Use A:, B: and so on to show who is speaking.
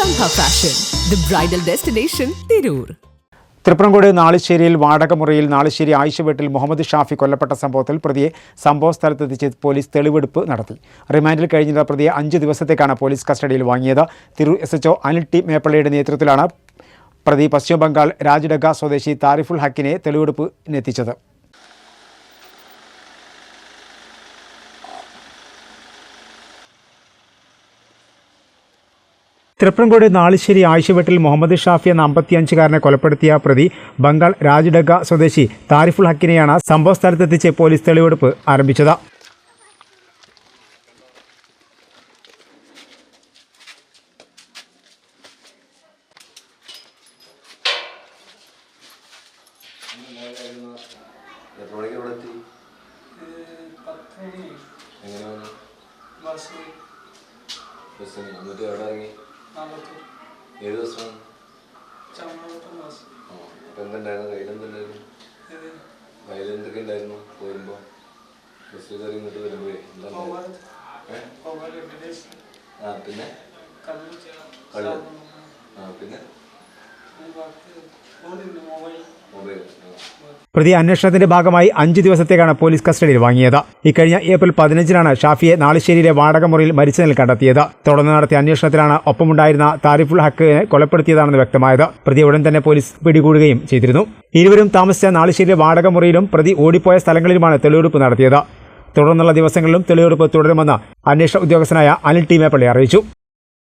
A: Sangha Fashion, the bridal destination, Tirur.
B: Thriprangode നാളിശ്ശേരിയിൽ വാടകമുറിയിൽ Nalisseri Ayisha വീട്ടിൽ മുഹമ്മദ് ഷാഫി കൊല്ലപ്പെട്ട സംഭവത്തിൽ പ്രതിയെ സംഭവസ്ഥലത്തെത്തിച്ച് പോലീസ് തെളിവെടുപ്പ് നടത്തി. റിമാൻഡിൽ കഴിഞ്ഞിരുന്ന പ്രതിയെ 5 ദിവസത്തേക്കാണ് പോലീസ് കസ്റ്റഡിയിൽ വാങ്ങിയത്. തിരൂർ SHO അനിൽ ടി മേപ്പള്ളയുടെ നേതൃത്വത്തിലാണ് പ്രതി പശ്ചിമബംഗാൾ രാജ്ഡഗ സ്വദേശി താരിഫുൽ ഹക്കിനെ തെളിവെടുപ്പിനെത്തിച്ചത്. തൃപ്രംകോട് നാളിശ്ശേരി ആയിഷ വീട്ടിൽ മുഹമ്മദ് ഷാഫി എന്ന 55-കാരനെ കൊലപ്പെടുത്തിയ പ്രതി ബംഗാൾ രാജ്ഡഗ സ്വദേശി താരിഫുൽ ഹക്കിനെയാണ് സംഭവസ്ഥലത്തെത്തിച്ച് പോലീസ് തെളിവെടുപ്പ് ആരംഭിച്ചത്. പ്രതി അന്വേഷണത്തിന്റെ ഭാഗമായി 5 ദിവസത്തേക്കാണ് പോലീസ് കസ്റ്റഡിയിൽ വാങ്ങിയത്. ഇക്കഴിഞ്ഞ ഏപ്രിൽ 15-നാണ് ഷാഫിയെ നാളിശ്ശേരിയിലെ വാടകമുറിയിൽ മരിച്ച നിലയിൽ കണ്ടെത്തിയത്. തുടർന്ന് നടത്തിയ അന്വേഷണത്തിലാണ് ഒപ്പമുണ്ടായിരുന്ന താരിഫുൽ ഹക്കിനെ കൊലപ്പെടുത്തിയതാണെന്ന് വ്യക്തമായത്. പ്രതിയെ ഉടൻ തന്നെ പോലീസ് പിടികൂടുകയും ചെയ്തിരുന്നു. ഇരുവരും താമസിച്ച നാളിശ്ശേരിയിലെ വാടകമുറിയിലും പ്രതി ഓടിപ്പോയ സ്ഥലങ്ങളിലുമാണ് തെളിവെടുപ്പ് നടത്തിയത്. തുടർന്നുള്ള ദിവസങ്ങളിലും തെളിവെടുപ്പ് തുടരുമെന്ന് അന്വേഷണ ഉദ്യോഗസ്ഥനായ അനിൽ ടി മേപ്പള്ളി അറിയിച്ചു.